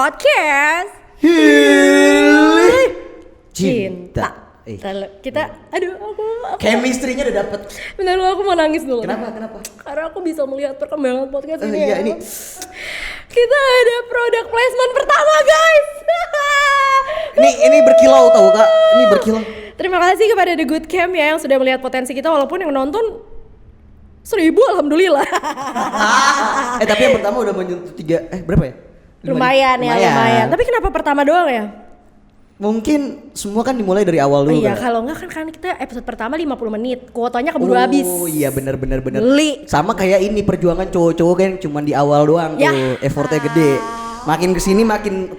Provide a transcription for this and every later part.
podcast Cinta. Kita, aduh aku Chemistry-nya udah dapet. Bentar aku mau nangis dulu. Kenapa? Karena aku bisa melihat perkembangan podcast ini. Iya, ini. Kita ada product placement pertama, guys. Ini berkilau tau Kak. Ini berkilau. Terima kasih kepada The Good Camp ya yang sudah melihat potensi kita, walaupun yang nonton 1.000, alhamdulillah. Tapi yang pertama udah menyentuh 3, berapa ya? Lumayan. Tapi kenapa pertama doang ya? Mungkin semua kan dimulai dari awal dulu. Iya, kan? kalau enggak kan kita episode pertama 50 menit, kuotanya keburu habis. Oh iya benar. Beli. Sama kayak ini perjuangan cowok-cowok kan cuma di awal doang Ya. tuh, effortnya gede. Makin kesini makin.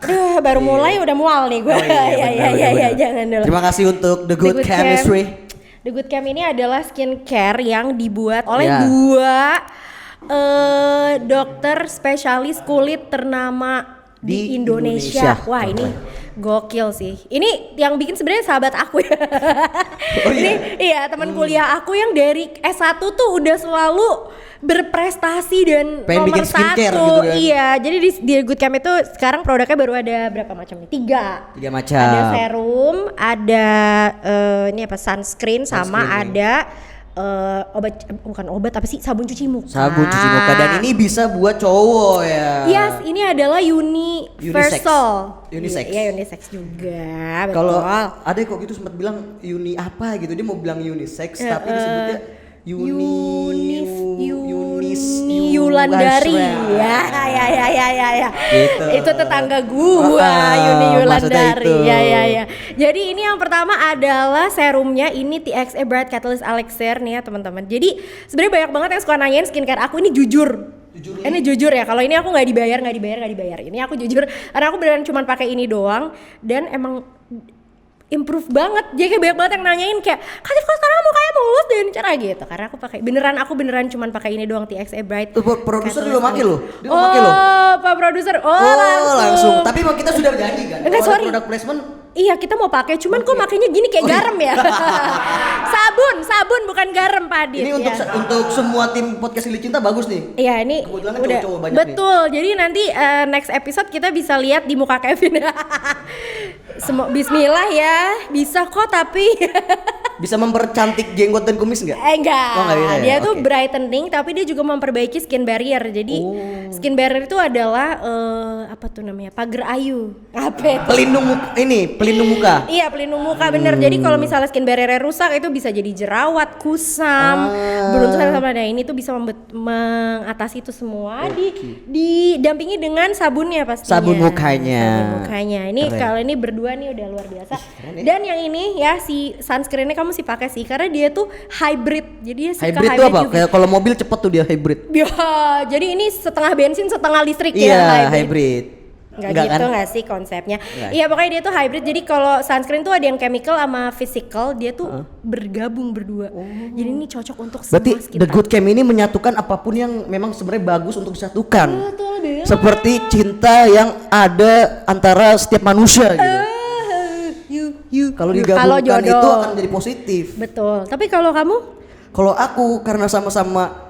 Aduh, baru mulai udah mual nih gue. Iya, jangan dulu. Terima kasih untuk The Good Chemistry. The Good Chem ini adalah skincare yang dibuat oleh Ya. dua dokter spesialis kulit ternama di Indonesia. Wah, ini gokil sih. Ini yang bikin sebenarnya sahabat aku ya. Oh, iya? Ini iya teman kuliah aku yang dari S1 tuh udah selalu berprestasi dan pengen nomor bikin skincare 1 gitu kan. Iya, jadi di Good Camp itu sekarang produknya baru ada berapa macam nih? 3 macam. Ada serum, ada ini apa sunscreen sama ada obat apa sih, sabun cuci muka. Sabun cuci muka, dan ini bisa buat cowok ya. Yes, ini adalah universal. Unisex. Iya, unisex juga. Betul. Kalau ada kok gitu sempat bilang uni apa gitu, dia mau bilang unisex tapi disebutnya Yulandari. Ya. Gitu. Itu tetangga gua, Yuni Yulandari. Ya. Jadi ini yang pertama adalah serumnya, ini TXA Bright Catalyst Elixir nih ya teman-teman. Jadi sebenarnya banyak banget yang suka nanyain skincare aku ini jujur. Ini jujur ya, kalau ini aku nggak dibayar. Ini aku jujur, karena aku beneran cuma pakai ini doang dan emang improve banget. Jadi kayak banyak banget yang nanyain kayak, Kak kok sekarang mukanya mulus dan cara gitu. Karena aku beneran cuma pakai ini doang, TXA Bright. Produser juga pakai loh. Pak produser. Langsung. Tapi kita sudah janji kan. Enggak, sorry. Produk placement. Iya, kita mau pakai, cuman kok makainya gini kayak garam ya. sabun bukan garam, Pak Adit. Ini untuk semua tim podcast Gili Cinta bagus nih. Iya, ini kebetulan udah cowok-cowok banyak betul. Nih. Jadi nanti next episode kita bisa lihat di muka Kevin. Bismillah ya, bisa kok tapi bisa mempercantik jenggot dan kumis nggak? Enggak. Oh, nggak bisa, dia ya? tuh brightening, tapi dia juga memperbaiki skin barrier. Jadi skin barrier itu adalah apa tuh namanya? Pagar ayu. Apa itu? Pelindung muka. Iya, pelindung muka bener. Jadi kalau misalnya skin barrier rusak itu bisa jadi jerawat, kusam, beruntusan sama. Nah, ini tuh bisa mengatasi itu semua. Didampingi dengan sabunnya pastinya. Sabun mukanya. Ini kalau ini berdua nih udah luar biasa. Dan yang ini ya si sunscreennya kamu sih pakai sih, karena dia tuh hybrid. Jadi dia suka hybrid tuh apa? juga. Kayak kalau mobil cepet tuh dia hybrid. Ya, jadi ini setengah bensin setengah listrik ya. ya Hybrid. Enggak gitu nggak sih konsepnya? Iya, pokoknya dia tuh hybrid. Jadi kalau sunscreen tuh ada yang chemical sama physical, dia tuh bergabung berdua. Jadi ini cocok untuk semua Berarti skin The type. Good Chem ini menyatukan apapun yang memang sebenarnya bagus untuk disatukan. Betul banget. Seperti cinta yang ada antara setiap manusia gitu. Kalau digabungkan jodoh. itu akan jadi positif. Betul. Tapi kalau kamu? Kalau aku karena sama-sama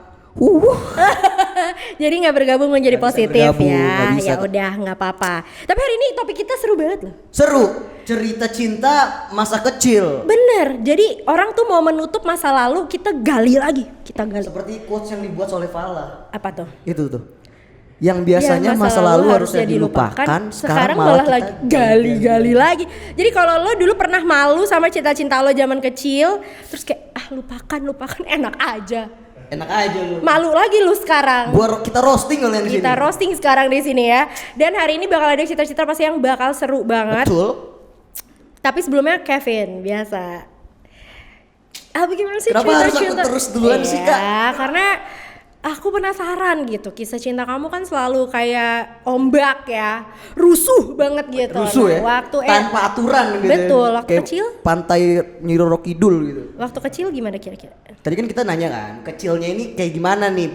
Jadi nggak bergabung menjadi positif bergabung, ya. nggak bisa. Ya udah, nggak apa-apa. Tapi hari ini topik kita seru banget loh. seru, cerita cinta masa kecil. Bener. Jadi orang tuh mau menutup masa lalu, kita gali lagi. Seperti quotes yang dibuat oleh Fala. Apa tuh? Itu tuh. Yang biasanya Ya, masa lalu harusnya dilupakan, sekarang malah lagi gali lagi. Jadi kalau lo dulu pernah malu sama cinta-cinta lo zaman kecil, terus kayak lupakan, enak aja. Enak aja lu. Malu lagi lu sekarang. Buat kita roasting kalian di sini. Kita roasting sekarang di sini ya. Dan hari ini bakal ada cerita-cerita pasti yang bakal seru banget. Betul. Tapi sebelumnya Kevin biasa. Bagaimana sih Kenapa harus aku cerita-cerita? terus duluan sih, Kak? Ya, karena aku penasaran gitu. Kisah cinta kamu kan selalu kayak ombak ya, rusuh banget gitu. Rusuh ya. Waktu tanpa aturan gitu. Betul. Ya. Waktu Kayak kecil. Pantai Nyi Roro Kidul gitu. Waktu kecil gimana kira-kira? Tadi kan kita nanya kan, kecilnya ini kayak gimana nih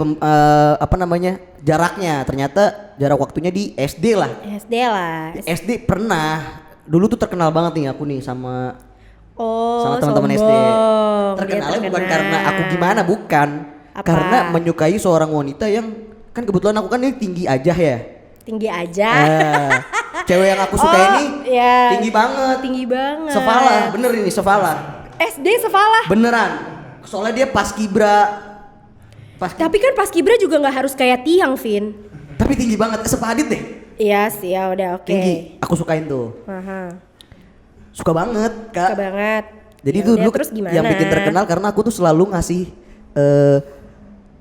jaraknya. Ternyata jarak waktunya di SD lah. SD lah. SD pernah. Dulu tuh terkenal banget nih aku nih sama teman-teman SD. sombong. Terkenalnya bukan karena aku gimana, bukan. Apa? Karena menyukai seorang wanita yang kan kebetulan aku kan ini tinggi aja ya. tinggi aja. Cewek yang aku suka ini ya. tinggi banget. Tinggi banget. Sefalah, bener ini Sefalah. SD Sefalah. Beneran. Soalnya dia paskibra. Tapi kan paskibra juga nggak harus kayak Tiang, Vin. Tapi tinggi banget, sepadit deh. Iya sih, ya udah oke. Tinggi, aku sukain tuh. Suka banget, Kak. Suka banget. Jadi ya itu dulu terus gimana? yang bikin terkenal karena aku tuh selalu ngasih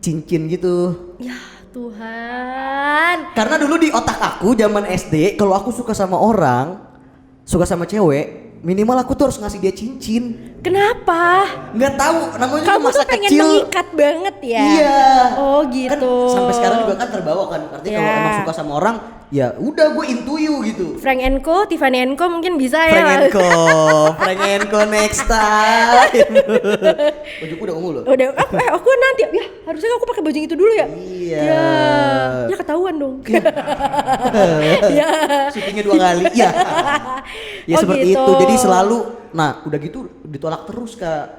cincin gitu. Ya Tuhan. Karena dulu di otak aku zaman SD, kalau aku suka sama orang, suka sama cewek, minimal aku tuh harus ngasih dia cincin. Kenapa? Nggak tahu, namanya kamu masa tuh pengen kecil. mengikat banget ya? Iya. Oh gitu. Kan sampai sekarang juga kan terbawa kan. Artinya kalau emang suka sama orang, ya udah gue into you gitu. Frank & Co, Tiffany & Co mungkin bisa ya. Frank & Co next time. Bajuku udah ungu loh. Udah, aku nanti ya harusnya aku pakai baju itu dulu ya. Iya. Ya ketahuan dong. Ya. Syutingnya 2 kali. Ya. Ya seperti gitu. itu. Jadi selalu, nah udah gitu ditolak terus Kak.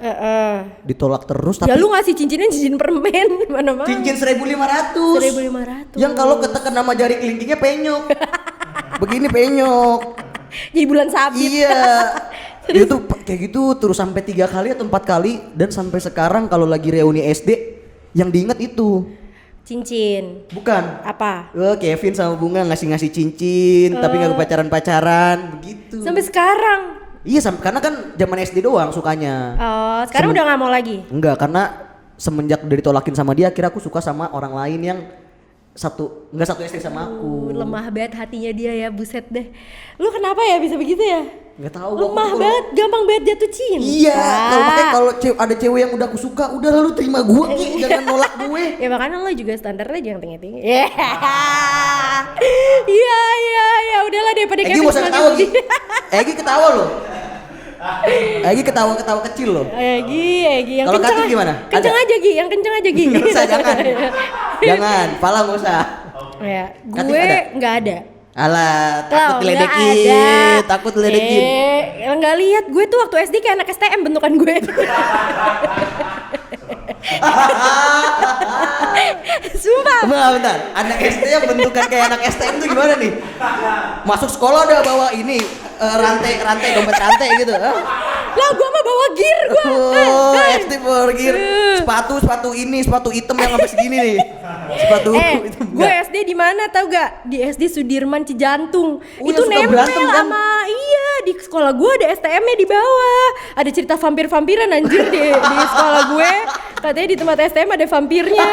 Ditolak terus. Tapi ya lu ngasih cincinnya cincin permen mana-mana. Cincin 1.500. 1.500. Yang kalau ketekan sama jari kelingkingnya penyok. Begini penyok. Jadi bulan sabit. Iya. Itu kayak gitu terus sampai 3 kali atau 4 kali dan sampai sekarang kalau lagi reuni SD yang diingat itu cincin. bukan Apa? Kevin sama Bunga ngasih cincin tapi nggak pacaran begitu Sampai sekarang. Iya karena kan zaman SD doang sukanya. Oh, sekarang udah nggak mau lagi? Enggak, karena semenjak udah ditolakin sama dia akhirnya aku suka sama orang lain yang nggak satu SD sama aku. Lemah banget hatinya dia ya, buset deh. Lu kenapa ya bisa begitu ya? Nggak tahu. Lemah banget, gampang banget jatuh cinta. Iya, kalau ada cewek yang udah aku suka, udah lalu terima gue, jangan nolak gue. Ya makanya lo juga standarnya jangan tinggi-tinggi. Iya, udahlah daripada Egi mau ketawa Gi. Egi ketawa loh. Egi ketawa kecil loh. Egi yang kalau kenceng. Katif gimana? Kenceng aja Gi, yang kenceng aja Gi. Nggak usah, jangan, pala nggak usah. Ya, Katif gue ada? nggak ada. Alah, takut Nggak diledekin. Nggak lihat gue tuh waktu SD kayak anak STM bentukan gue. Sumpah. Bentar. Anak SD yang bentukan kayak anak STM tuh gimana nih? Masuk sekolah udah bawa ini rantai dompet rantai gitu. Lah gua mah bawa gear gua. SD bawa gear. Sepatu hitam yang sampai segini nih. Sepatu hitam. Gue SD di mana tau gak? Di SD Sudirman Cijantung. Itu suka nempel berantem, kan? sama iya di sekolah gue ada STM-nya di bawah. Ada cerita vampir-vampiran anjir di sekolah gue. Katanya di tempat STM ada vampirnya.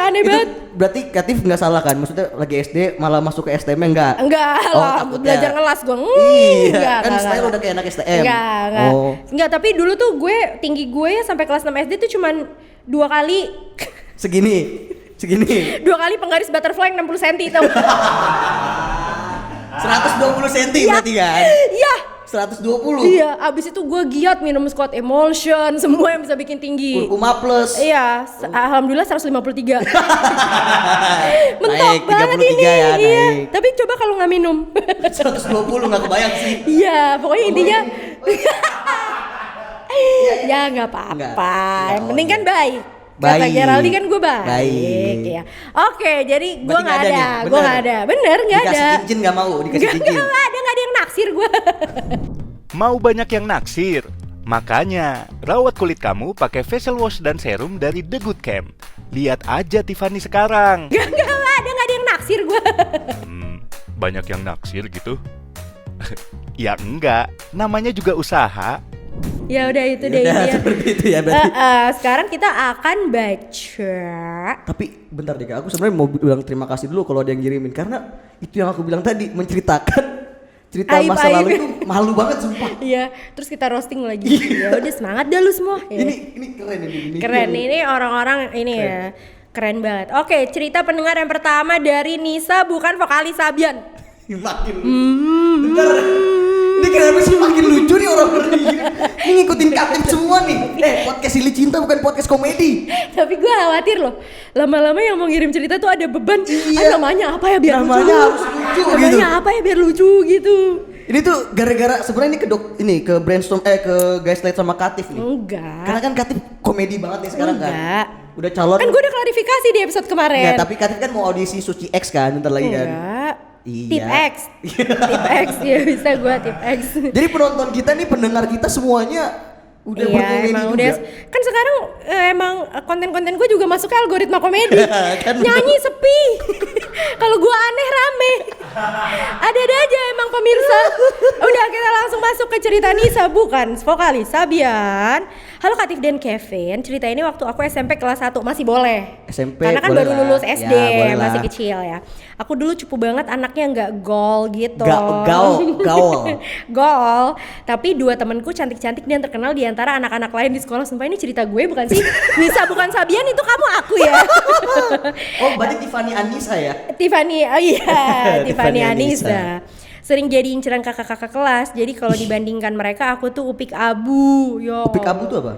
Aneh banget. Berarti Katif nggak salah kan? Maksudnya lagi SD malah masuk ke STM-nya enggak? Enggak lah, belajar ngelas gue. Iya, kan style udah kayak anak STM. Enggak. Enggak, tapi dulu tuh tinggi gue sampai kelas 6 SD tuh cuman 2 kali. Segini. 2 kali penggaris butterfly 60 cm tau. 120 cm berarti kan? Iya. 120. Iya, abis itu gue giat minum squat emulsion, semua yang bisa bikin tinggi. Kurkuma plus. Iya, alhamdulillah 153. Mentok Naik, banget 33 ini. ya, Iya. naik. Tapi coba kalau nggak minum. 120 nggak kebayang sih. Iya, pokoknya intinya. Ya nggak apa-apa. Yang penting kan baik. Kata Geraldine kan gue baik. Ya. Oke, jadi gue nggak ada. Gue nggak ada. Bener nggak ada. Dikasih cincin nggak mau, dikasih cincin. Nggak ada yang naksir gue. Mau banyak yang naksir? Makanya, rawat kulit kamu pakai facial wash dan serum dari The Good Camp. Lihat aja Tiffany sekarang. Nggak ada yang naksir gue. Banyak yang naksir gitu? Ya enggak, namanya juga usaha. Ya udah itu deh Ya, ini. seperti itu ya berarti. Sekarang kita akan baca. Tapi bentar deh Kak, aku sebenarnya mau bilang terima kasih dulu kalau ada yang ngirimin karena itu yang aku bilang tadi menceritakan cerita Aib, masa aib. lalu itu malu banget sumpah. Iya, terus kita roasting lagi. Ya udah semangat dah lu semua. Ya. Ini keren ini. Keren ini orang-orang ini keren. Ya. Keren banget. Oke, cerita pendengar yang pertama dari Nisa, bukan vokalis Sabian. Makin bentar. Ini kenapa sih makin lucu nih orang-orang ini? Ini ngikutin Katif semua nih. Podcast Silly Cinta bukan podcast komedi. Tapi gue khawatir loh, lama-lama yang mau ngirim cerita tuh ada beban. Iya. Namanya apa ya biar Namanya lucu? harus lucu Namanya gitu. apa ya biar lucu gitu? Ini tuh gara-gara sebenarnya ini ke brainstorm ke guys light sama Katif nih. Enggak. Karena kan Katif komedi banget nih sekarang Enggak. kan. Udah calon. Kan gue udah klarifikasi di episode kemarin. Enggak, tapi Katif kan mau audisi Suci X kan bentar lagi kan. Enggak. Iya. Tip X. Tip X ya bisa gue Tip X. Jadi penonton kita nih, pendengar kita semuanya udah iya, berkomedi emang juga. udah. Kan sekarang emang konten-konten gue juga masuk ke algoritma komedi. Kan Nyanyi sepi. Kalau gue aneh rame. Ada-ada aja emang pemirsa. Udah kita langsung masuk ke cerita Nisa, bukan vokalis Sabian. Halo Katif dan Kevin, cerita ini waktu aku SMP kelas 1 masih boleh. SMP Karena kan boleh baru lah. lulus SD, Ya, boleh lah. masih kecil ya. Aku dulu cupu banget anaknya nggak gol gitu. Gaul. Gol. Tapi dua temanku cantik-cantik dan terkenal di antara anak-anak lain di sekolah. Sumpah ini cerita gue bukan sih? Nisa bukan Sabian, itu kamu aku ya. Oh, berarti Tiffany Anissa ya? Tiffany, oh iya, Tiffany Tiffany Anissa. Sering jadi inceran kakak-kakak kelas. Jadi kalau dibandingkan mereka, aku tuh upik abu. Yo. Upik abu tuh apa?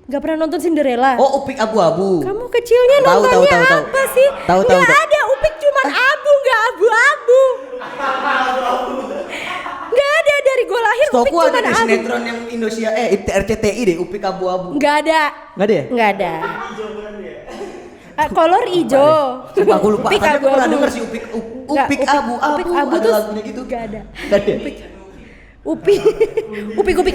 Gak pernah nonton Cinderella? Oh, upik abu-abu. Kamu kecilnya Tahu, nontonnya tahu. apa sih? Tahu. Gak ada, upik cuman abu, gak abu-abu. Gak ada, dari gue lahir upik Stoku ada cuman di abu. sinetron yang Indonesia, RCTI deh, upik abu-abu. Gak ada. Nggak ada ya? Gak ada. Kolor hijau. Sumpah aku lupa, Upik tapi aku pernah abu-abu. denger sih upik Nggak, abu-abu. upik abu Ada tuh lagunya gitu. Gak ada. Nggak ada? Upik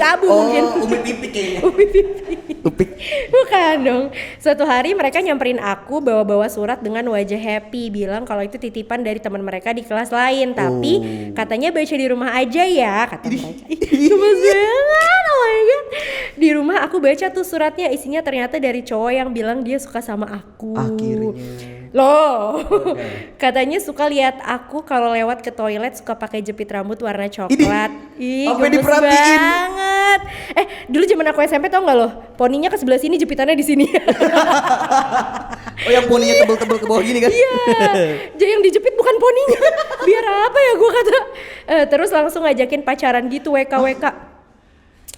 abu mungkin. Oh, umi pipik kayaknya. Upik pipi. Upik. Bukan dong. Suatu hari mereka nyamperin aku bawa-bawa surat dengan wajah happy, bilang kalau itu titipan dari teman mereka di kelas lain, tapi katanya baca di rumah aja ya, kata mereka. Gemes banget, oh my god. Di rumah aku baca tuh suratnya, isinya ternyata dari cowok yang bilang dia suka sama aku. Akhirnya. Loh, katanya suka lihat aku kalau lewat ke toilet suka pakai jepit rambut warna coklat. Ih, sampai gemes diperhatiin. banget. Dulu zaman aku SMP tau nggak loh, poninya ke sebelah sini, jepitannya di sini. Oh, yang poninya tebel-tebel ke bawah gini kan? Iya, jadi yang dijepit bukan poninya. Biar apa ya gua kata. Terus langsung ngajakin pacaran gitu, WK.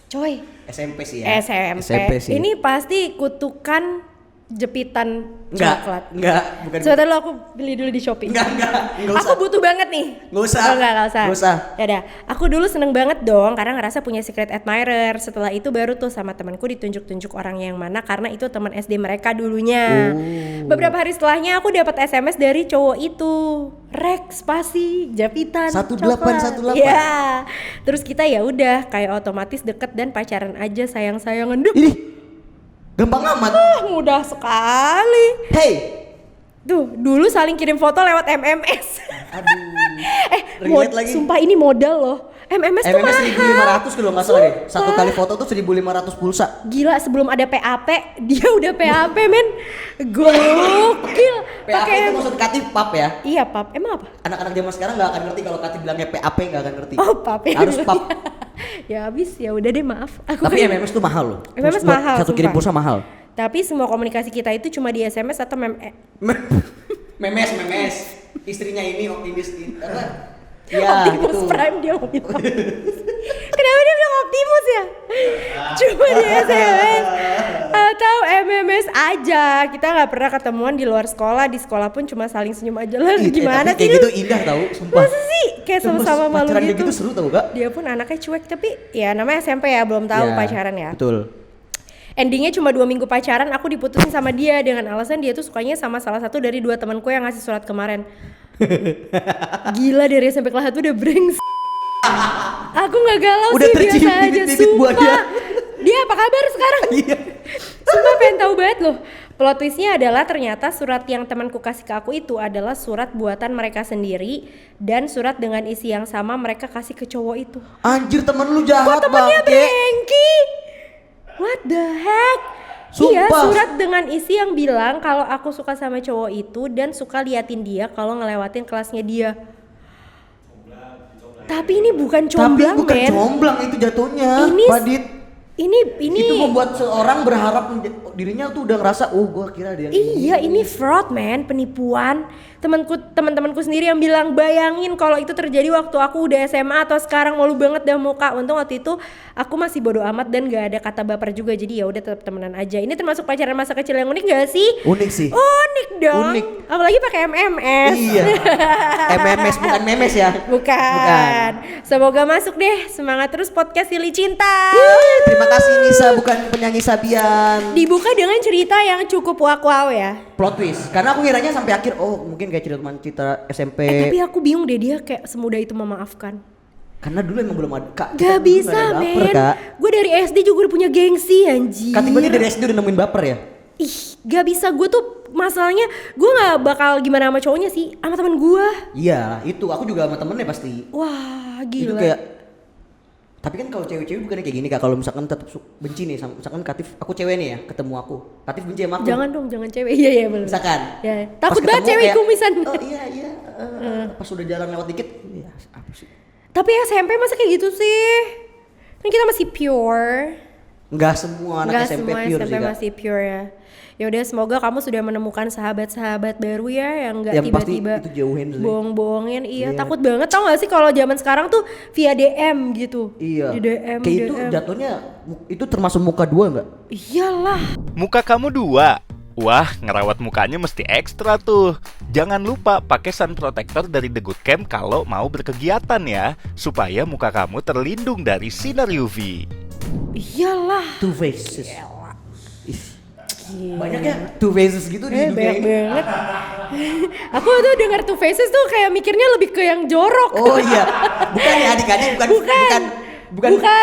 Coy, SMP sih ya. SMP. Ini pasti kutukan jepitan coklat. Enggak, bukan. Sebentar lo aku beli dulu di Shopee. Enggak usah. Aku butuh banget nih. Nggak usah. Oh, nggak usah. Nggak usah. Yaudah, aku dulu seneng banget dong karena ngerasa punya secret admirer. Setelah itu baru tuh sama temanku ditunjuk-tunjuk orang yang mana karena itu teman SD mereka dulunya. Beberapa hari setelahnya aku dapat SMS dari cowok itu. Rek spasi japitan 1818. Ya. Terus kita ya udah kayak otomatis deket dan pacaran aja, sayang-sayangan. Duh, Ini gampang amat. mudah sekali. Hey. Tuh, dulu saling kirim foto lewat MMS. Aduh. Relate lagi. Sumpah ini modal loh. MMS tuh mahal. 1.500 kalau nggak salah deh. Satu Sumpah. kali foto tuh 1.500 pulsa. Gila, sebelum ada PAP, dia udah PAP men. Gokil. PAP Pakai itu maksud Katif pap ya. Iya, pap. Emang apa? Anak-anak zaman sekarang nggak akan ngerti kalau Katif bilangnya PAP, nggak akan ngerti. Oh, pap ya. Harus pap. Ya habis, ya udah deh, maaf. Aku Tapi kan- MMS tuh mahal loh. MMS Buat mahal, satu kirim sumpah. pulsa mahal. Tapi semua komunikasi kita itu cuma di SMS atau Memes. Istrinya ini optimis apa? Ya, Optimus gitu. Prime dia mau bilang. Kenapa dia bilang Optimus ya? Cuma di SMS atau MMS aja. Kita nggak pernah ketemuan di luar sekolah. Di sekolah pun cuma saling senyum aja lah. Gimana tapi sih kayak lu? gitu indah tau, sumpah. Masa sih? Kayak sama-sama malu Pacaran kayak gitu. gitu seru tau gak? Dia pun anaknya cuek, tapi ya namanya SMP ya, belum tahu Ya, pacaran ya. Betul. Endingnya cuma 2 minggu pacaran, aku diputusin sama dia dengan alasan dia tuh sukanya sama salah satu dari 2 temanku yang ngasih surat kemarin. Gila, dari SMP kelas 1 udah brengs. Aku nggak galau Udah sih, tercium biasa aja. bibit-bibit buahnya. Sumpah. Dia apa kabar sekarang? Iya. Sumpah pengen tahu banget loh. Plot twistnya adalah ternyata surat yang temanku kasih ke aku itu adalah surat buatan mereka sendiri dan surat dengan isi yang sama mereka kasih ke cowok itu. Anjir, temen lu jahat Temennya bangke. Brengki. What the heck? Iya, Sumpah. surat dengan isi yang bilang kalau aku suka sama cowok itu dan suka liatin dia kalau ngelewatin kelasnya dia. Tapi ini bukan comblang, Tapi bukan men. comblang itu jatuhnya, Ini Badit. Ini Itu membuat seorang berharap dirinya tuh udah ngerasa, oh gua kira dia. Iya, ini fraud, man, penipuan. Teman-temanku sendiri yang bilang, bayangin kalau itu terjadi waktu aku udah SMA atau sekarang, malu banget dah muka. Untung waktu itu aku masih bodo amat dan gak ada kata baper juga, jadi ya udah tetap temenan aja. Ini termasuk pacaran masa kecil yang unik gak sih? Unik sih. Unik dong. Unik. Apalagi pakai MMS. Iya. MMS bukan memes ya. Bukan. Semoga masuk deh. Semangat terus podcast Silly Cinta. Terima kasih Nisa, bukan penyanyi Sabian. Dibuka dengan cerita yang cukup wow ya. Plot twist. Karena aku ngiranya sampai akhir, oh mungkin kayak cerita SMP. Tapi aku bingung deh dia kayak semudah itu memaafkan. Karena dulu emang belum ada Kak. Gak bisa men. Gue dari SD juga udah punya gengsi anjir. Kak tiba dari SD udah nemuin baper ya? Ih gak bisa, gue tuh masalahnya gue gak bakal gimana sama cowoknya sih, sama teman gue. Iya itu, aku juga sama temennya pasti. Wah gila. Itu kayak, tapi kan kalau cewek-cewek bukannya kayak gini Kak, kalau misalkan tetap benci nih, misalkan Katif, aku cewek nih ya, ketemu aku, Katif benci sama aku. Jangan dong, jangan cewek, iya belum. Misalkan. Ya, takut banget cewek kumisan. Oh iya, pas udah jalan lewat dikit, ya apa sih? Tapi SMP masa kayak gitu sih? Kan kita masih pure. Enggak semua anak SMP semua pure SMP sih Kak. masih pure ya. Ya udah semoga kamu sudah menemukan sahabat-sahabat baru ya yang nggak Yang pasti tiba-tiba itu jauhin sih. bohong-bohongin. Iya, takut banget tau gak sih kalau zaman sekarang tuh via DM gitu. Iya. Di DM. Kayak itu jatuhnya itu termasuk muka dua enggak? Iyalah. Muka kamu 2. Wah, ngerawat mukanya mesti ekstra tuh. Jangan lupa pakai sun protector dari The Good Camp kalau mau berkegiatan ya, supaya muka kamu terlindung dari sinar UV. Iyalah. Two faces. Banyak ya two faces gitu di dunia Banyak ini. banget. Aku tuh dengar Two Faces tuh kayak mikirnya lebih ke yang jorok. Oh iya. Bukan ya adik-adik,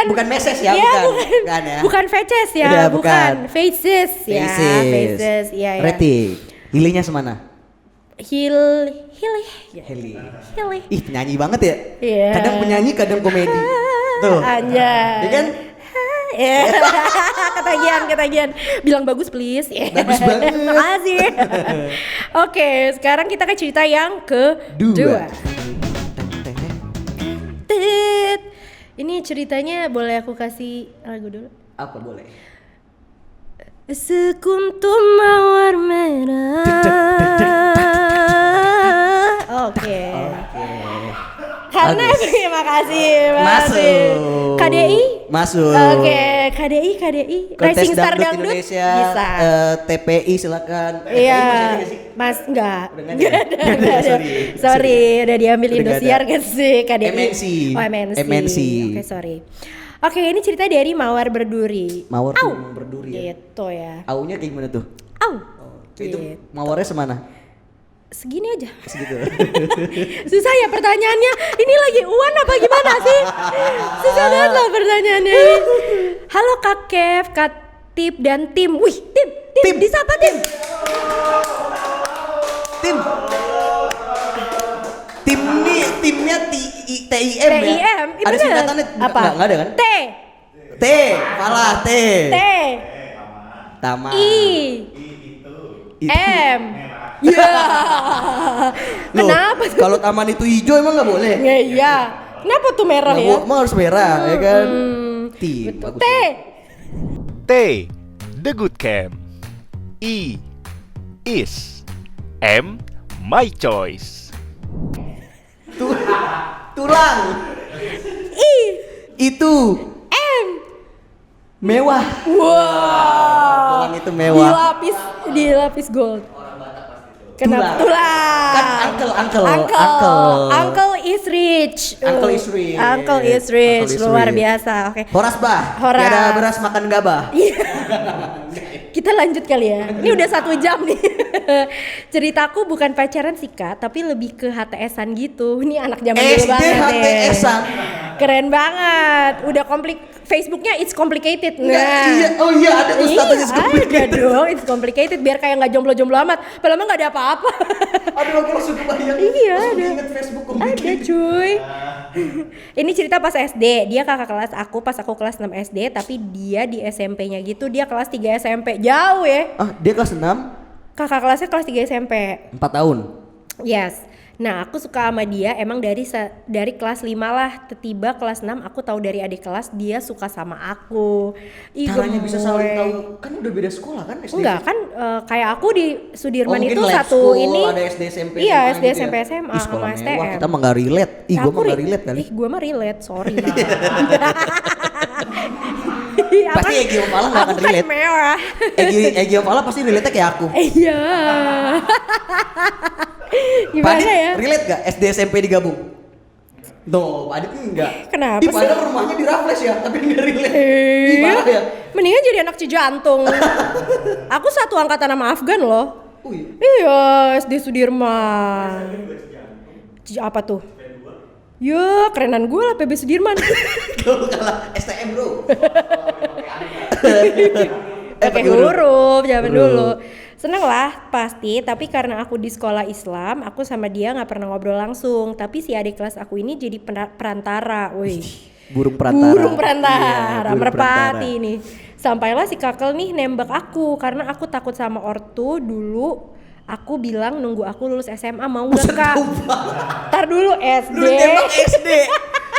bukan meses ya, bukan ya. Bukan faces ya, Iya, bukan. Faces ya, faces. Iya ya. Reti, Hilinya semana? Hili. Hili. Ih penyanyi banget ya. Iya. Kadang penyanyi, kadang komedi. Tuh. Anjay. Ya kan? Ya. Ketagihan. Bilang bagus please. Bagus banget. Makasih. Oke, sekarang kita ke cerita yang kedua. Tit. Ini ceritanya boleh aku kasih lagu dulu? Apa boleh? Sekuntum mawar merah. Oke. Karena terima kasih. Masuk. KDI? Masuk. Oke, KDI. Kontes Rising Star Dangdut Dangdut Indonesia. bisa. TPI silakan. Iya. TPI masih ada nggak sih? Mas enggak. Udah nggak ada. Sorry, udah diambil Udah nggak Indosiar ada. kan sih KDI. MNC. Oh, MNC. MNC. Oke, sorry. Oke, ini cerita dari Mawar Berduri. Mawar Au. tuh berduri ya. Gitu ya. Aunya kayak gimana tuh? Au. Itu Gitu. mawarnya semana? Segini aja. Segitu. Susah ya pertanyaannya. Ini lagi uan apa gimana sih? Susah banget loh pertanyaannya. Halo Kak Kev, Kak Tip dan tim. Wih, tim. Disapa tim. Timnya TIM ya? TIM. Ada bener. singkatannya? Apa? Nggak ada kan? T. Falah T. Tama. I. M. Ya. Loh, Kenapa tuh? kalau taman itu hijau emang nggak boleh? Ya, iya. Kenapa tuh merah ya? Emang harus merah ya kan? T. Betul. Bagus. T. T. The Good Camp. I. Is. M. My Choice. Tulang. I. Itu M. mewah. Wow. Tulang itu mewah. Dilapis gold. Kenapa tulang? Kan Uncle is rich. Uncle is rich. Uncle is rich. Uncle is Luar rich. biasa. Oke. Horas bah. Horas. Tiada beras makan gabah. Iya. Kita lanjut kali ya. Ini udah 1 jam nih. Ceritaku bukan pacaran sih Kak, tapi lebih ke HTS-an gitu. Ini anak zaman dulu SD banget deh. HTS-an. Keren banget. Udah Facebooknya it's complicated. Iya. Oh iya ada tuh statusnya Ada dong, it's complicated biar kayak nggak jomblo-jomblo amat. Padahal mah nggak ada apa-apa. Aduh aku langsung kebayang. Iya, Langsung ada. inget Facebook Ada complicated. cuy. Ini cerita pas SD. Dia kakak kelas aku pas aku kelas 6 SD, tapi dia di SMP-nya gitu. Dia kelas 3 SMP. Jauh ya. Ah dia kelas 6 Kakak kelasnya kelas 3 SMP. 4 tahun. Yes. Nah, aku suka sama dia emang dari kelas 5 lah. Tiba kelas 6 aku tahu dari adik kelas dia suka sama aku. Ih, Caranya bisa saling gemoy. tahu kan udah beda sekolah kan SD. Enggak kan kayak aku di Sudirman mungkin itu lab satu school, ini. ada SD SMP Iya, SMA SD gitu ya. SMP SMA Ih, sekolah sama mewah, STM. kita mah nggak relate. Ih, gua Aku mah nggak relate kali. Ih, gua mah relate, sorry. Pasti Egi Opala nggak akan Aku kan relate. mewah. Egi Opala pasti relate kayak aku. Iya. Gimana Padit ya? relate gak SD SMP digabung? No, Pak Adit enggak. Kenapa Di sih? padahal rumahnya di Raffles ya, tapi enggak relate. Ih, Iya. parah ya. Mendingan jadi anak Cijantung. Aku satu angkatan sama Afgan loh. Wih. Iya, SD Sudirman. Apa tuh? Ya, kerenan gue lah PB Sudirman. Kalau kalah STM bro. Pakai huruf zaman dulu. Seneng lah pasti, tapi karena aku di sekolah Islam, aku sama dia nggak pernah ngobrol langsung. Tapi si adik kelas aku ini jadi perantara, woi. Burung perantara. Burung perantara, Iya, burung merpati nih. Sampailah si Kakel nih nembak aku karena aku takut sama ortu dulu. Aku bilang nunggu aku lulus SMA mau nggak kak? Ntar dulu SD. Lu tembak SD.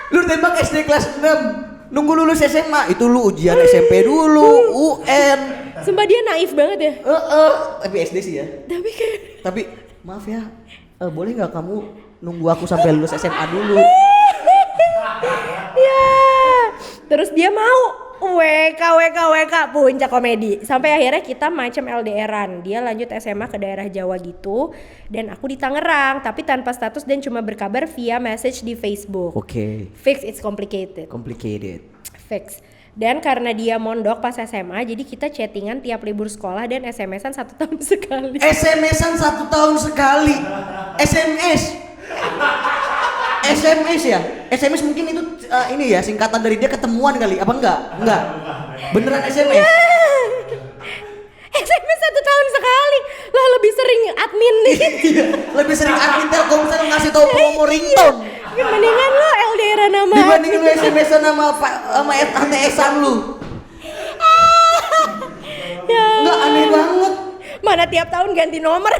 Lu tembak SD kelas 6. Nunggu lulus SMA. Itu lu ujian SMP dulu, UN. Sumpah dia naif banget ya. Tapi SD sih ya. Tapi kayak Tapi maaf ya, boleh nggak kamu nunggu aku sampai lulus SMA dulu? ya. Terus dia mau WK puncak komedi. Sampai akhirnya kita macam LDRan. Dia lanjut SMA ke daerah Jawa gitu dan aku di Tangerang tapi tanpa status dan cuma berkabar via message di Facebook. Oke. Fix it's complicated. Fix. Dan karena dia mondok pas SMA, jadi kita chattingan tiap libur sekolah dan SMS-an 1 tahun sekali. SMS-an 1 tahun sekali. SMS ya? SMS mungkin itu ini ya singkatan dari dia ketemuan kali, apa enggak? Enggak. Beneran SMS. SMS 1 tahun sekali. Lah lebih sering admin nih. Iya, lebih sering admin Telkomsel ngasih tahu promo ringtone. Mendingan lo LDR nama. Dibandingin lu SMS-an sama ATS-an lu. Ya. Enggak, aneh banget. Mana tiap tahun ganti nomor.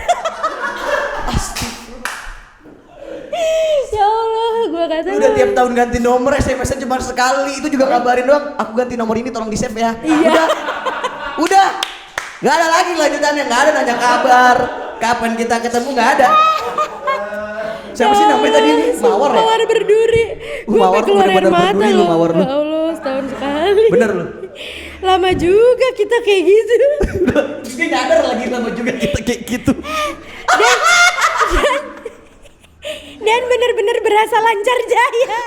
Ya Allah, gua kata Udah tiap tahun ganti nomor, SMS-nya cuma sekali. Itu juga kabarin doang, aku ganti nomor ini tolong di-save ya. Iya. Udah. Gak ada lagi lanjutannya, gak ada nanya kabar. Kapan kita ketemu, gak ada. Siapa sih namanya tadi ini? Mawar ya? Mawar berduri. Gua Mawar sampai keluar air bener-bener mata berduri lu, loh. Mawar lu. Ya Allah, setahun sekali. Bener lu. Lama juga kita kayak gitu. Terus dia nyadar lagi lama juga kita kayak gitu. Dan bener-bener berasa lancar jaya.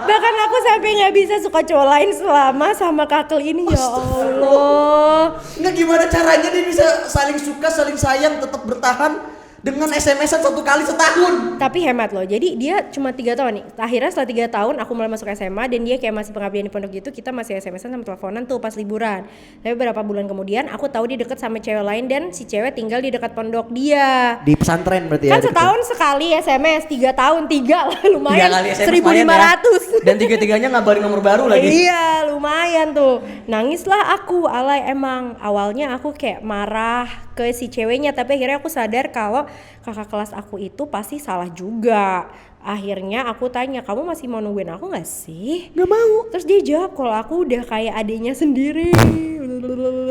Bahkan aku sampai nggak bisa suka cowok lain selama sama Kakel ini. Ya Allah. Nggak, gimana caranya dia bisa saling suka, saling sayang, tetap bertahan dengan SMS-an 1 kali setahun. Tapi hemat loh, jadi dia cuma 3 tahun nih. Akhirnya setelah 3 tahun aku mulai masuk SMA dan dia kayak masih pengabdian di pondok gitu. Kita masih SMS-an sama teleponan tuh pas liburan. Tapi beberapa bulan kemudian aku tahu dia deket sama cewek lain dan si cewek tinggal di dekat pondok dia. Di pesantren berarti ya? Kan setahun sekali SMS, 3 tahun, 3 lah lumayan. 3 kali SMS lumayan 1.500 ya. Dan 3-3-nya ngabarin nomor baru lagi. Iya lumayan tuh. Nangislah aku, alay emang. Awalnya aku kayak marah ke si ceweknya, tapi akhirnya aku sadar kalau kakak kelas aku itu pasti salah juga. Akhirnya aku tanya, kamu masih mau nungguin aku gak sih? Gak mau. Terus dia jawab kalau aku udah kayak adiknya sendiri.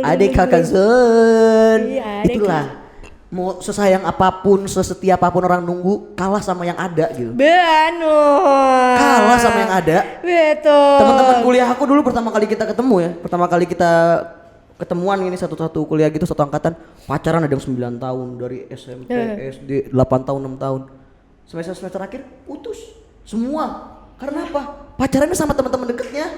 Adik kakak Zen. Iya, adik. Itulah. Mau sesayang apapun, sesetia apapun orang nunggu, kalah sama yang ada gitu. Benar. Kalah sama yang ada. Betul. Teman-teman kuliah aku dulu pertama kali kita ketemu ya. Pertama kali kita ketemuan ini satu kuliah gitu, satu angkatan. Pacaran ada yang 9 tahun dari SMP, SD, 8 tahun, 6 tahun. Semester akhir putus. Semua. Karena apa? Pacarannya sama teman-teman deketnya.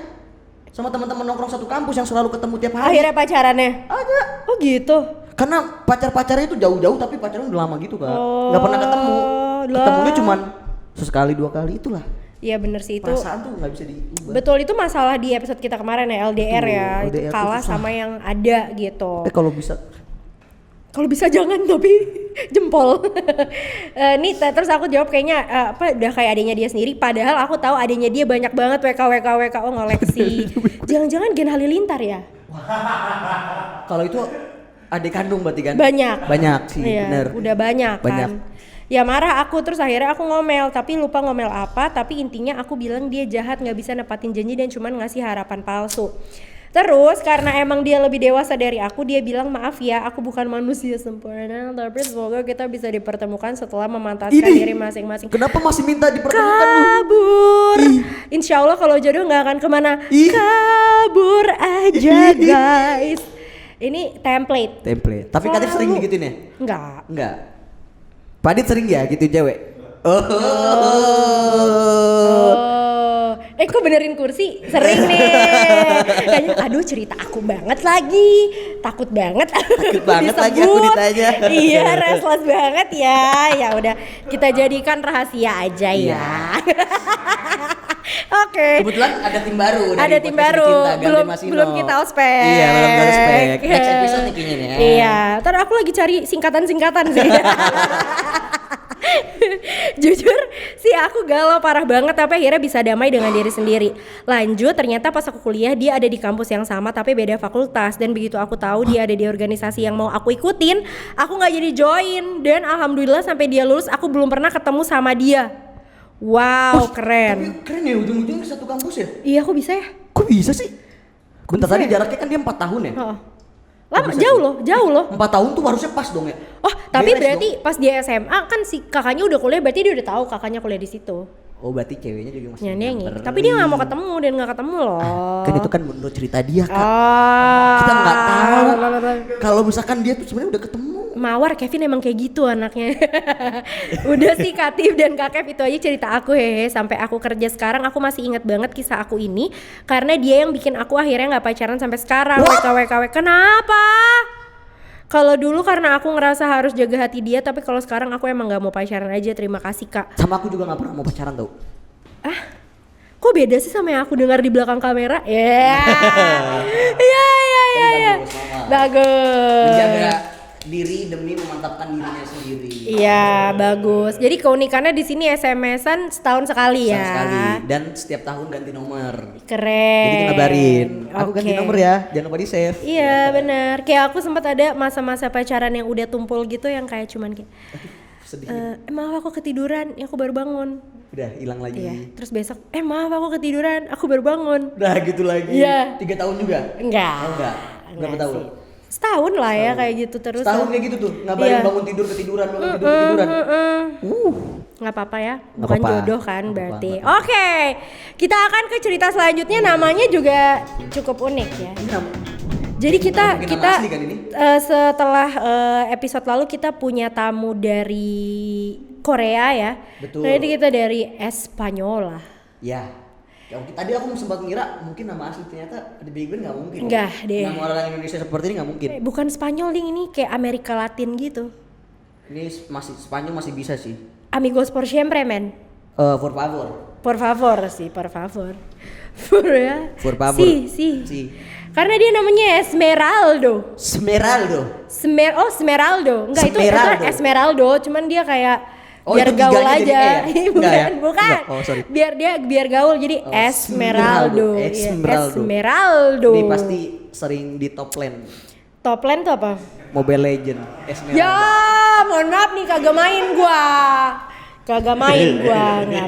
Sama teman-teman nongkrong satu kampus yang selalu ketemu tiap hari. Akhirnya pacarannya? Ada. Oh gitu? Karena pacar-pacarnya itu jauh-jauh tapi pacaran udah lama gitu kan. Oh, Gak pernah ketemu. lah. Ketemunya cuman sesekali 2 kali itulah. Iya bener sih itu. Perasaan tuh gak bisa diubah. Betul, itu masalah di episode kita kemarin ya, LDR Betul, ya. LDR Itu tuh kalah susah. sama yang ada gitu. Kalau bisa Jangan tapi jempol. Nih terus aku jawab kayaknya udah kayak adiknya dia sendiri. Padahal aku tahu adiknya dia banyak banget WKO ngoleksi. Jangan-jangan Gen Halilintar ya? kalau itu adik kandung berarti kan? Banyak sih, iya, bener. udah banyak Banyak. kan. Ya marah aku, terus akhirnya aku ngomel, tapi lupa ngomel apa. Tapi intinya aku bilang dia jahat, nggak bisa nepatin janji dan cuman ngasih harapan palsu. Terus karena emang dia lebih dewasa dari aku, dia bilang maaf ya, aku bukan manusia sempurna, tapi semoga kita bisa dipertemukan setelah memantaskan diri masing-masing. Kenapa masih minta dipertemukan lu? Kabur. Insya Allah kalau jodoh nggak akan kemana. Kabur aja guys. Ini template. Tapi Kadif sering digituin ya? Enggak. Enggak. Padit sering ya gitu cewek? Kok benerin kursi? Sering nih. Kayaknya aduh cerita aku banget lagi. Takut banget. Takut banget lagi aku ditanya. Iya, restless banget ya. Ya udah, kita jadikan rahasia aja ya. Oke. Kebetulan ada tim baru. Ada tim baru. Belum kita ospek. Iya, belum kita ospek. Next episode nih kayaknya nih. Iya. Ntar aku lagi cari singkatan-singkatan sih. Jujur sih aku galau parah banget, tapi akhirnya bisa damai dengan diri sendiri. Lanjut, ternyata pas aku kuliah dia ada di kampus yang sama tapi beda fakultas. Dan begitu aku tahu dia ada di organisasi yang mau aku ikutin, aku gak jadi join. Dan alhamdulillah sampai dia lulus aku belum pernah ketemu sama dia. Wow, keren. Tapi keren ya, ujung-ujungnya satu kampus ya? Iya, kok bisa ya? Kok bisa sih? Bentar bisa tadi ya? jaraknya kan dia 4 tahun ya? Lama, jauh loh. 4 tahun tuh harusnya pas dong ya? Oh, tapi Beres berarti pas dia SMA kan si kakaknya udah kuliah, berarti dia udah tahu kakaknya kuliah di situ. Oh, berarti ceweknya juga masih Nyanyi. nyamper. Tapi dia nggak mau ketemu dan nggak ketemu loh. Kan itu kan menurut cerita dia, Kak. Oh. Kita nggak tahu kalau misalkan dia tuh sebenarnya udah ketemu. Mawar, Kevin emang kayak gitu anaknya. Udah sih Kak Tif dan Kak Kev, itu aja cerita aku hehe. Sampai aku kerja sekarang aku masih ingat banget kisah aku ini. Karena dia yang bikin aku akhirnya gak pacaran sampai sekarang. WKWKW. Kenapa? Kalau dulu karena aku ngerasa harus jaga hati dia, tapi kalau sekarang aku emang gak mau pacaran aja. Terima kasih Kak. Sama aku juga gak pernah mau pacaran tau. Kok beda sih sama yang aku dengar di belakang kamera? Ya. Ya. Bagus. Menjaga diri demi memantapkan dirinya sendiri. Iya, bagus. Jadi keunikannya di sini SMS-an setahun sekali ya. Setahun sekali dan setiap tahun ganti nomor. Keren. Jadi ngabarin. Aku Oke. ganti nomor ya, jangan lupa di save. Iya, benar. Kayak aku sempat ada masa-masa pacaran yang udah tumpul gitu yang kayak cuman kayak Sedih. maaf aku ketiduran, ya aku baru bangun. Udah hilang lagi. Iya. Terus besok, maaf aku ketiduran, aku baru bangun. Udah gitu lagi. Iya. 3 tahun juga? Enggak. Oh, enggak. Berapa tahun? sih. Setahun lah ya kayak gitu terus. Setahun kayak gitu tuh, ngabarin Iya. bangun tidur ketiduran, bangun tidur ketiduran. Nggak apa-apa ya, Nggak bukan apa-apa. jodoh kan Nggak berarti. apa-apa. Oke, kita akan ke cerita selanjutnya, namanya juga cukup unik ya. Jadi kita Mungkin nama asli kan ini? Setelah episode lalu kita punya tamu dari Korea ya. Betul. Nah, ini kita dari Espanyola. Ya. Tadi aku sempat ngira mungkin nama asli, ternyata ada Big Ben nggak mungkin. Enggak deh. Nama orang Indonesia seperti ini nggak mungkin. Bukan Spanyol Ding, ini kayak Amerika Latin gitu. Ini masih Spanyol masih bisa sih. Amigos por siempre men. For favor. Por favor sih, por favor. For ya. For favor. Si. Si. Karena dia namanya Esmeraldo. Smeraldo. Smeraldo. Enggak, itu Smeraldo. Esmeraldo, cuman dia kayak Oh, biar itu gaul giganya aja. jadi E ya? Enggak ya? Bukan. Enggak. Oh, sorry. Biar gaul jadi Esmeraldo. Iya, Esmeraldo. Esmeraldo. Ini pasti sering di top lane Top lane tuh apa? Mobile Legend. Esmeralda. Ya, mohon maaf nih kagak main gua. Nggak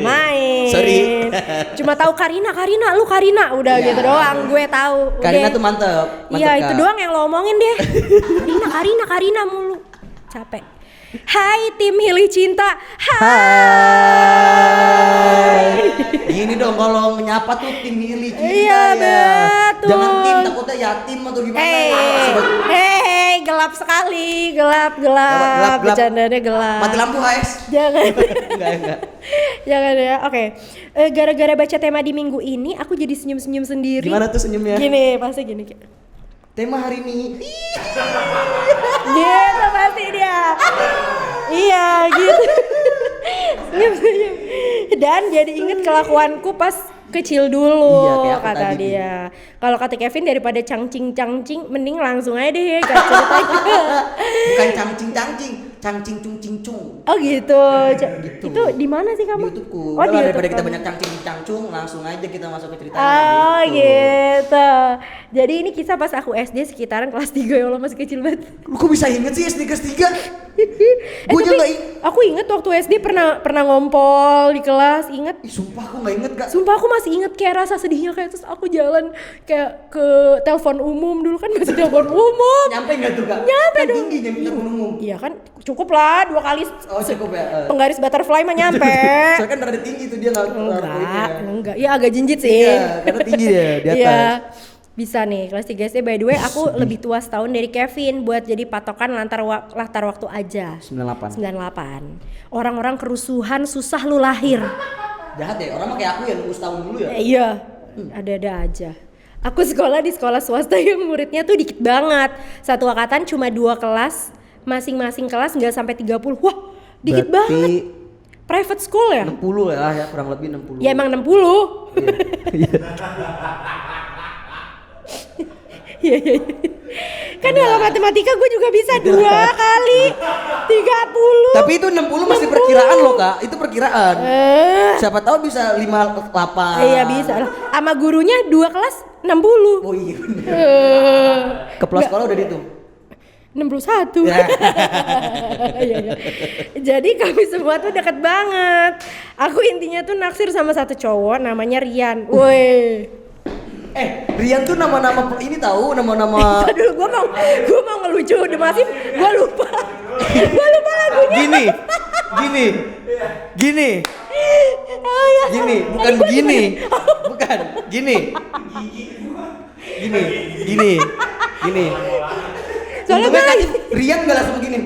main. Sorry. Cuma tahu Karina, lu Karina, udah Ya. gitu doang gue tahu. Karina Udah. tuh mantep. Iya, Kak. itu doang yang lo omongin deh. Karina mulu. Capek. Hai tim Hili Cinta. Hai. Gini dong kalau nyapa tuh tim Hili Cinta Iya, ya. betul. Jangan tim, takutnya yatim atau gimana. Hei, gelap sekali, gelap. Gelap. Bercandanya gelap. Mati lampu HS. Jangan. Enggak. Jangan ya. Oke. Gara-gara baca tema di minggu ini, aku jadi senyum-senyum sendiri. Gimana tuh senyumnya? Gini, pasti gini. Tema hari ini. Gitu pasti dia. Iya, gitu. Senyum. Dan jadi inget kelakuanku pas kecil dulu, Iya, kayak aku kata tadi dia. Kalau kata Kevin, daripada cangcing, mending langsung aja deh gak ceritanya. Bukan cangcing, cangcing cung. Oh gitu. Gitu. Itu di mana sih Di kamu? YouTubeku. Oh, Udah di lah, YouTube daripada kita kamu. banyak cangcing, langsung aja kita masuk ke ceritanya. Oh gitu. Jadi ini kisah pas aku SD sekitaran kelas 3, ya Allah masih kecil banget. Lu kok bisa inget sih SD kelas 3? Gue aja Tapi gak inget. aku inget waktu SD pernah ngompol di kelas, inget. Ih, sumpah aku gak inget Kak. Sumpah aku masih inget kayak rasa sedihnya, kayak terus aku jalan kayak ke telepon umum, dulu kan masih telepon umum. Nyampe gak tuh Kak? Nyampe Kan dong. tinggi nyampe telepon umum. Iya kan cukup lah 2 kali. Oh cukup ya. Penggaris butterfly mah nyampe. Soalnya kan rada tinggi tuh dia gak Enggak, ya agak jinjit sih. Iya, karena tinggi ya di atas. Iya. Bisa nih, kelas 3 SD. By the way, aku lebih tua setahun dari Kevin buat jadi patokan latar waktu aja. 98. 98. Orang-orang kerusuhan susah lu lahir. Jahat ya, orang mah kayak aku ya nunggu setahun dulu ya. Iya, ada-ada aja. Aku sekolah di sekolah swasta yang muridnya tuh dikit banget. Satu angkatan cuma 2 kelas, masing-masing kelas nggak sampai 30. Wah, dikit Berarti banget. Private school ya? 60 ya, kurang lebih 60. Ya emang 60. Iya. Iya. Kan dalam matematika gue juga bisa 2 kali 30. Tapi itu 60 masih perkiraan loh Kak, itu perkiraan. Siapa tahu bisa 58. Iya bisa lah. Sama gurunya 2 kelas 60. Oh iya bener. Kepala sekolah udah dihitung. 61. Ya. Iya. Jadi kami semua tuh deket banget. Aku intinya tuh naksir sama satu cowok namanya Rian. Woi. Rian tuh nama-nama ini tahu, nama-nama. Dulu gua mau ngelucu Demasif, gua lupa lagunya. Gini. Oh, ya. Gini, bukan begini. Bukan, gini. Soalnya Untungnya gue lagi Rian gak langsung begini.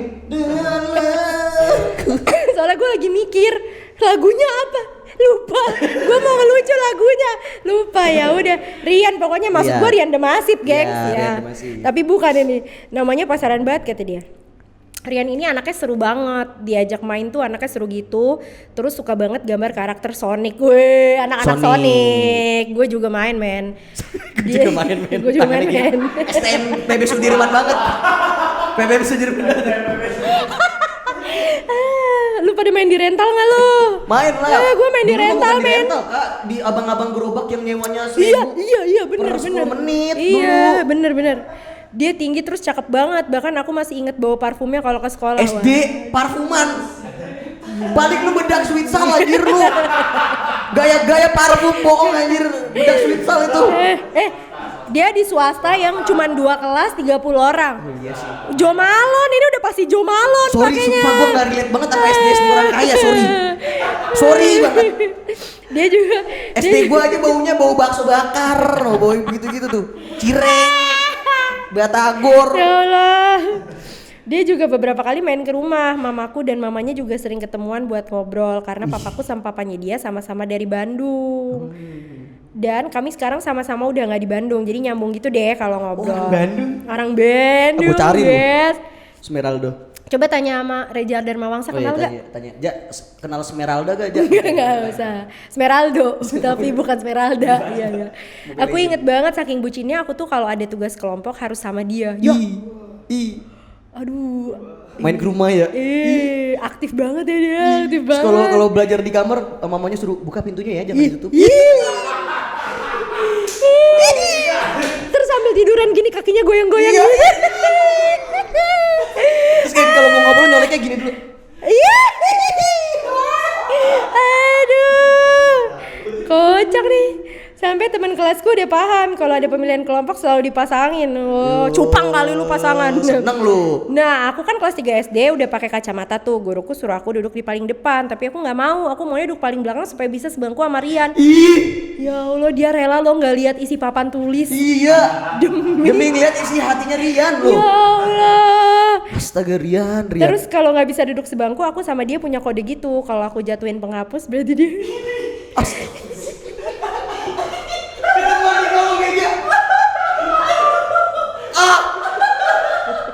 Soalnya gue lagi mikir lagunya apa, lupa. Gue mau ngelucu lagunya, lupa. Ya udah, Rian pokoknya maksud Iya. gue Rian Demasif, gengs Iya, ya. Rian Demasif. Tapi bukan ini, namanya pasaran banget kata dia. Rian ini anaknya seru banget, diajak main tuh anaknya seru gitu. Terus suka banget gambar karakter Sonic. Weh, anak-anak Sonic. Gue juga main, men. Gue juga main. Gue juga main, men. STM PB Sudirman banget. PB Sudirman. Lu pada main di rental nggak lu? Main lah. Gue main di Dulu rental, bukan di men. rental, Kak. Di abang-abang gerobak yang nyewanya 1.000. Iya, bener. Per 10 menit Iya, dulu. bener. Dia tinggi terus cakep banget. Bahkan aku masih inget bawa parfumnya kalau ke sekolah. SD parfuman. Balik lu bedak sweet sal anjir lu. Gaya-gaya parfum bohong anjir. Bedak sweet sal itu. Dia di swasta yang cuma 2 kelas 30 orang. Iya sih. Jomalon, ini udah pasti Jomalon Sorry, pakainya. sumpah gue gak relate banget sama SD orang kaya, sorry banget. Dia juga SD gue aja baunya bau bakso bakar, bau gitu-gitu tuh. Cireng, batagor. Ya Allah. Dia juga beberapa kali main ke rumah mamaku dan mamanya juga sering ketemuan buat ngobrol karena papaku sama papanya dia sama-sama dari Bandung. Dan kami sekarang sama-sama udah nggak di Bandung, jadi nyambung gitu deh kalau ngobrol. Orang Bandung? Orang Bandung. Aku cari lu. Yes. Smeraldo. Coba tanya sama Reza Dharmawangsa, kenal gak? Tanya. Ja, kenal Smeralda gak, Ja? Nggak usah. Smeraldo, tapi bukan Smeralda. Iya. Aku inget banget saking bucinnya aku tuh kalau ada tugas kelompok harus sama dia. Aduh. Main ke rumah ya? Aktif banget ya dia, aktif Terus banget. kalau belajar di kamar, mamanya suruh buka pintunya ya, jangan ditutup. Terus sambil tiduran gini kakinya goyang-goyang Iya. gitu. Terus kayak kalau mau ngobrol nyoleknya gini dulu. Iya. Aduh. Kocak nih. Sampai teman kelasku udah paham kalau ada pemilihan kelompok selalu dipasangin. Oh, cupang kali lu pasangan. Seneng lu. Nah, aku kan kelas 3 SD udah pakai kacamata tuh. Guruku suruh aku duduk di paling depan, tapi aku nggak mau. Aku maunya duduk paling belakang supaya bisa sebangku sama Rian. Ya Allah, dia rela lo nggak lihat isi papan tulis. Iya. Demi ngeliat isi hatinya Rian loh. Ya Allah. Astaga Rian. Terus kalau nggak bisa duduk sebangku, aku sama dia punya kode gitu. Kalau aku jatuhin penghapus, berarti dia.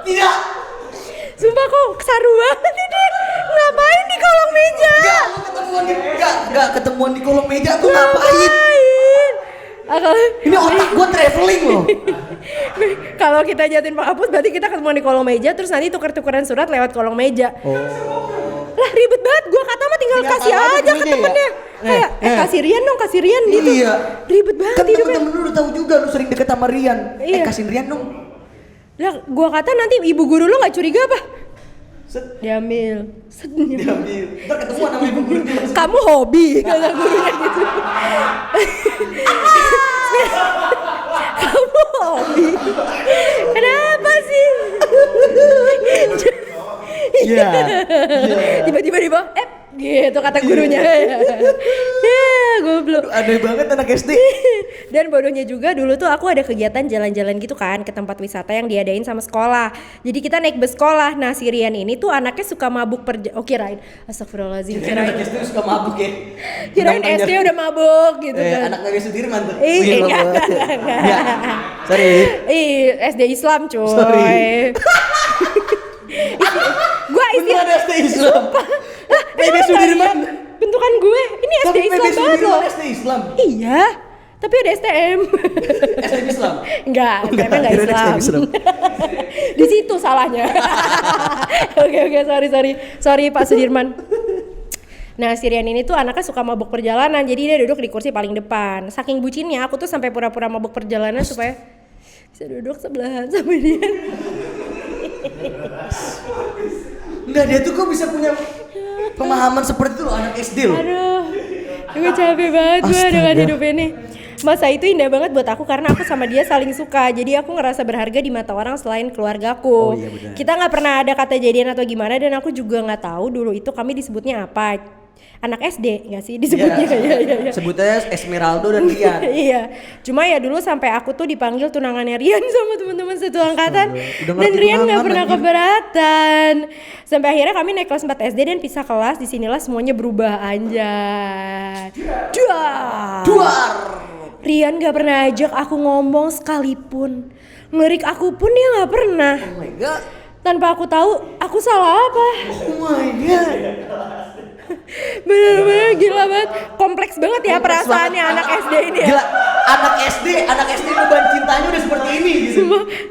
Tidak. Sumpah kok seru banget ini. Ngapain di kolong meja? Enggak ketemuan di kolong meja tuh ngapain? Ini otak gua traveling loh. Kalau kita jatuhin penghapus berarti kita ketemuan di kolong meja, terus nanti tuker-tukeran surat lewat kolong meja. Lah ribet banget, gua kata mah tinggal kasih aja ke temennya. Kayak kasih Rian dong, kasih Rian gitu. Iya. Ribet banget Kan hidupnya. temen-temen lu udah tahu juga lu sering deket sama Rian. Iya. Kasih Rian dong. Lah gua kata nanti ibu guru lu gak curiga apa? Set. Diambil. Ntar ketemuan sama ibu guru dia. Kamu hobi kata gurunya gitu. Kamu hobi. Kenapa sih? Iya. Tiba-tiba di bawah gitu kata gurunya. Ya, goblok. dulu. Aneh banget anak SD. Dan bodohnya juga dulu tuh aku ada kegiatan jalan-jalan gitu kan ke tempat wisata yang diadain sama sekolah. Jadi kita naik bus sekolah. Nah si Rian ini tuh anaknya suka mabuk kirain. Astagfirullahaladzim, Kirain anak SD suka mabuk ya. Kirain SD udah mabuk gitu kan. Anak Nabi Sudirman tuh. Enggak. Ya, sorry. SD Islam coy. Sorry. Gua Beneran SD Islam. PB Sudirman. Bentukan gue, ini SD Tapi Islam PB banget loh. Sudirman SD Islam. Iya, tapi ada STM. SD Islam. Enggak, STM-nya enggak kirain Islam. STM Islam. Di situ salahnya. Oke, sorry Pak Sudirman. Nah si Rian ini tuh anaknya suka mabuk perjalanan, jadi dia duduk di kursi paling depan. Saking bucinnya aku tuh sampai pura-pura mabuk perjalanan supaya bisa duduk sebelahan sama dia. Enggak, dia tuh kok bisa punya pemahaman seperti itu loh anak SD loh. Aduh, gue capek banget gue dengan hidup ini. Masa itu indah banget buat aku karena aku sama dia saling suka. Jadi aku ngerasa berharga di mata orang selain keluargaku. Oh, iya benar. Kita nggak pernah ada kata jadian atau gimana dan aku juga nggak tahu dulu itu kami disebutnya apa. Anak SD nggak sih disebutnya? Iya. Sebutnya Esmeraldo dan Rian. Iya, cuma ya dulu sampai aku tuh dipanggil tunangannya Rian sama teman-teman satu angkatan. Udah Dan ngerti Rian nggak tunangan pernah lagi. keberatan. Sampai akhirnya kami naik kelas 4 SD dan pisah kelas. Disinilah semuanya berubah anjay. Duar. Rian gak pernah ajak aku ngomong sekalipun. Ngelirik aku pun dia gak pernah. Oh my god. Tanpa aku tahu aku salah apa. Oh my god. Bener-bener gila banget. Kompleks banget ya Kompleks perasaannya banget. anak SD ini ya. Gila, anak SD beban cintanya udah seperti ini gitu.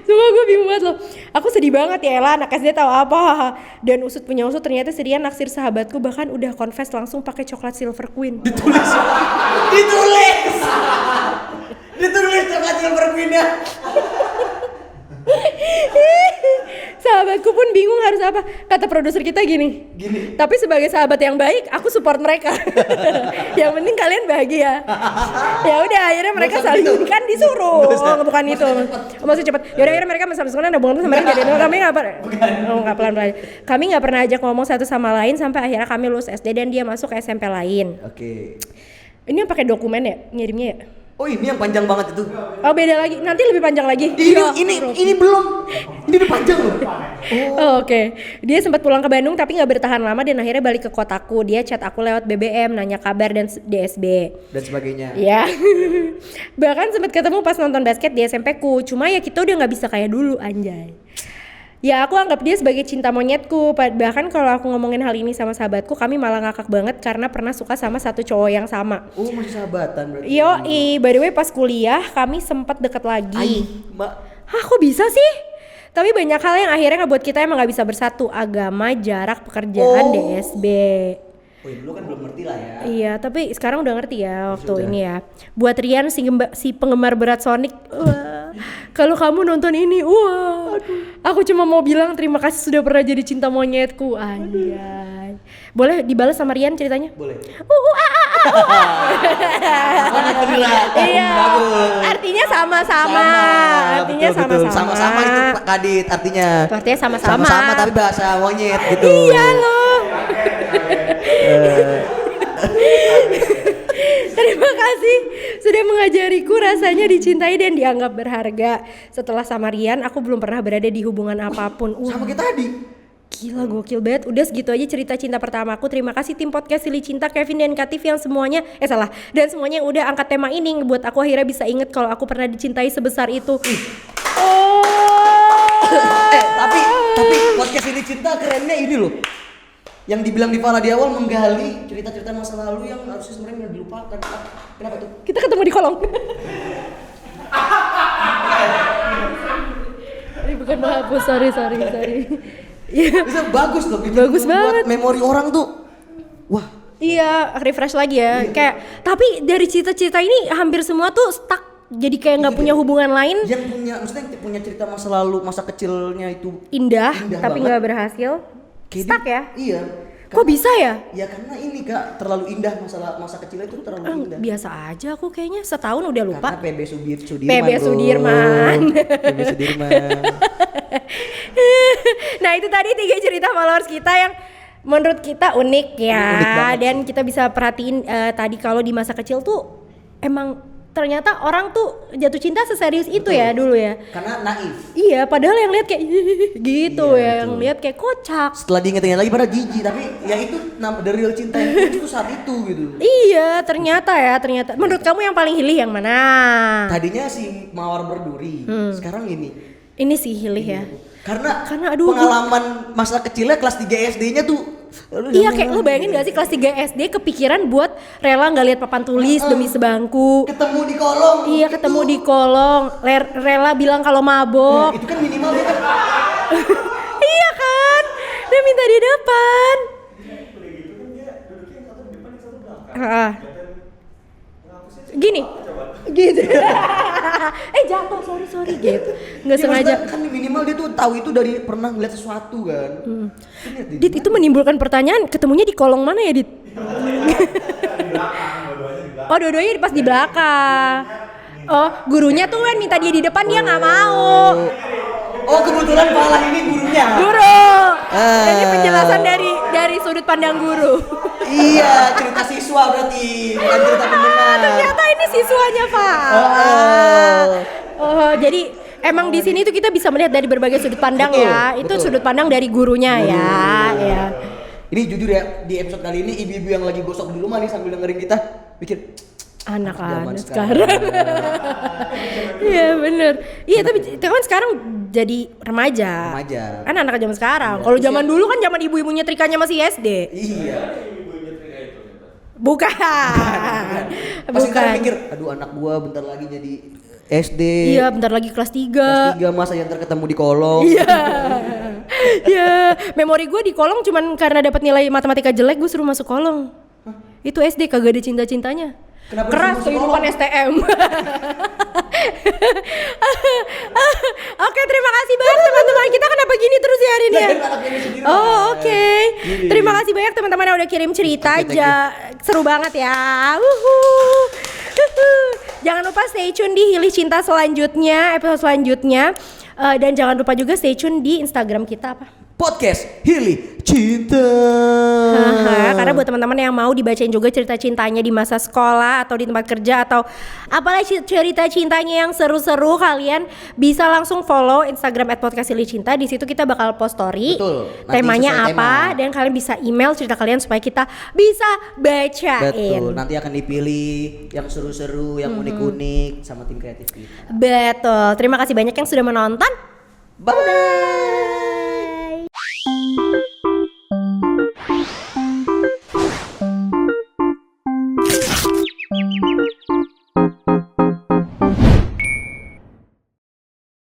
Sumpah gue bingung banget loh. Aku sedih banget ya Ella, anak SD tahu apa. Dan usut punya usut ternyata si Rian naksir sahabatku, bahkan udah confess langsung pakai coklat Silver Queen. Ditulis coklat Silver Queen-nya. Sahabatku pun bingung harus apa. Kata produser kita gini. Tapi sebagai sahabat yang baik, aku support mereka. Yang penting kalian bahagia. Ya udah, akhirnya mereka Nggak usah saling gitu. kan disuruh. Nggak usah. Bukan itu. Maksudnya cepat. Ya udah akhirnya mereka mesra-mesraan ada hubungan sama mereka jadi kami enggak enggak pelan-pelan. Kami enggak pernah ajak ngomong satu sama lain sampai akhirnya kami lulus SD dan dia masuk ke SMP lain. Oke. Ini yang pakai dokumen ya ngirimnya ya? Oh ini yang panjang banget itu. Oh beda lagi. Nanti lebih panjang lagi. Ini belum. Ini udah panjang loh. Oh, oke. Dia sempat pulang ke Bandung tapi nggak bertahan lama dan akhirnya balik ke kotaku. Dia chat aku lewat BBM, nanya kabar dan DSB. Dan sebagainya. Ya. Bahkan sempat ketemu pas nonton basket di SMP ku. Cuma ya kita udah nggak bisa kayak dulu anjay. Ya aku anggap dia sebagai cinta monyetku. Bahkan kalau aku ngomongin hal ini sama sahabatku, kami malah ngakak banget karena pernah suka sama satu cowok yang sama. Oh masih sahabatan berarti. Yoi, by the way pas kuliah kami sempat deket lagi. Mbak. Hah kok bisa sih? Tapi banyak hal yang akhirnya ngebuat kita emang gak bisa bersatu. Agama, jarak, pekerjaan, DSB. Oh ya dulu kan belum ngerti lah ya. Iya, tapi sekarang udah ngerti ya waktu Sudah. ini ya. Buat Rian si penggemar berat Sonic, wah, kalau kamu nonton ini, wah, aku cuma mau bilang terima kasih sudah pernah jadi cinta monyetku, anjay. Boleh dibalas sama Rian ceritanya? Boleh. Iya, artinya sama-sama. Artinya Betul, sama-sama. Sama-sama itu Pak Kadit artinya. Itu artinya sama-sama. Sama-sama tapi bahasa monyet gitu. Iya loh. Terima kasih sudah mengajariku rasanya dicintai dan dianggap berharga. Setelah sama Rian, aku belum pernah berada di hubungan apapun. Sama kita tadi. Gila gokil banget. Udah segitu aja cerita cinta pertamaku. Terima kasih tim podcast Silly Cinta, Kevin dan Katif yang semuanya dan semuanya yang udah angkat tema ini ngebuat aku akhirnya bisa inget kalau aku pernah dicintai sebesar itu. Tapi podcast ini cinta kerennya ini loh. Yang dibilang Divala di awal menggali cerita-cerita masa lalu yang harusnya sebenarnya dilupakan. Kenapa tuh? Kita ketemu di kolong. Ini bukan menghapus, sorry. Iya. Bisa bagus loh. Bagus banget. Buat memori orang tuh. Wah. Iya, refresh lagi ya. Kayak tapi dari cerita-cerita ini hampir semua tuh stuck. Jadi kayak nggak punya hubungan lain. Yang punya cerita masa lalu, masa kecilnya itu Indah tapi banget. nggak berhasil. Kayak Stuck ya? Iya. Kok bisa ya? Ya karena ini Kak, terlalu indah masa kecilnya itu terlalu indah. Biasa aja aku kayaknya setahun udah lupa. Karena PB Sudirman. PB bro. Sudirman. PB Sudirman. Nah itu tadi 3 cerita followers kita yang menurut kita unik ya. Unik banget Dan kita bisa perhatiin tadi kalau di masa kecil tuh emang ternyata orang tuh jatuh cinta seserius itu ya dulu ya. Karena naif. Iya, padahal yang lihat kayak gitu Iya, ya, betul. yang lihat kayak kocak. Setelah diinget-inget lagi pada jijik, tapi ya itu the real cinta yang itu saat itu gitu. Iya, ternyata. Menurut kamu yang paling hilih yang mana? Tadinya si Mawar Berduri, sekarang ini. Ini sih hilih ya. Karena aduh, pengalaman masa kecilnya kelas 3 SD-nya tuh Iya, kayak lu bayangin gak sih kelas 3 SD kepikiran buat rela nggak lihat papan tulis demi sebangku. ketemu di kolong. Iya, ketemu di kolong, rela bilang kalau mabok. Itu kan minimal dia kan. Iya kan? Dia minta di depan. Gini. Gitu. Jatuh, sorry gitu. Nggak Ya, sengaja. maksudnya kan minimal dia tuh tahu itu dari pernah ngeliat sesuatu kan. Lihat di Dit, itu menimbulkan pertanyaan, ketemunya di kolong mana ya, Dit? Oh, dua-duanya pas di belakang. Oh, gurunya tuh kan minta dia di depan, dia nggak mau. Oh, kebetulan malah ini gurunya. Guru. Ini penjelasan dari sudut pandang guru. Iya, cerita siswa berarti, bukan cerita pendengar. Ternyata ini siswanya, Pak. Oh, jadi emang di sini tuh kita bisa melihat dari berbagai sudut pandang ya. Itu betul. sudut pandang dari gurunya ya. Ya. Ini jujur ya, di episode kali ini ibu-ibu yang lagi gosok di rumah nih sambil dengerin kita pikir Anak-anak zaman sekarang. Iya bener. Iya tapi kan sekarang jadi remaja. Remaja. Kan anak zaman sekarang. Kalau zaman dulu kan zaman ibu-ibu nyetrikanya masih SD. Iya. Bukan. Pasti Bukan. kan mikir, aduh anak gua bentar lagi jadi SD. Iya, bentar lagi kelas 3. Kelas 3 masa yang terketemu di kolong. Iya. Ya, memori gue di kolong cuman karena dapat nilai matematika jelek gue suruh masuk kolong. Itu SD kagak ada cinta-cintanya. Kenapa Keras disuruh masuk kehidupan kolong? STM. Oke, terima kasih banyak teman-teman. Kita kenapa gini terus ya hari ini ya? Oh, oke. Terima kasih banyak teman-teman yang udah kirim cerita. Thank you. Seru banget ya. Jangan lupa stay tune di Hilih Cinta selanjutnya, episode selanjutnya. Dan jangan lupa juga stay tune di Instagram kita apa? Podcast Hilih Cinta. Karena buat teman-teman yang mau dibacain juga cerita cintanya di masa sekolah atau di tempat kerja atau apalagi cerita cintanya yang seru-seru, kalian bisa langsung follow Instagram @podcasthilihcinta. Di situ kita bakal post story. Betul. Nanti Temanya sesuai apa tema. dan kalian bisa email cerita kalian supaya kita bisa bacain. Betul. Nanti akan dipilih yang seru-seru, yang unik-unik sama tim kreatif kita. Betul. Terima kasih banyak yang sudah menonton. Bye.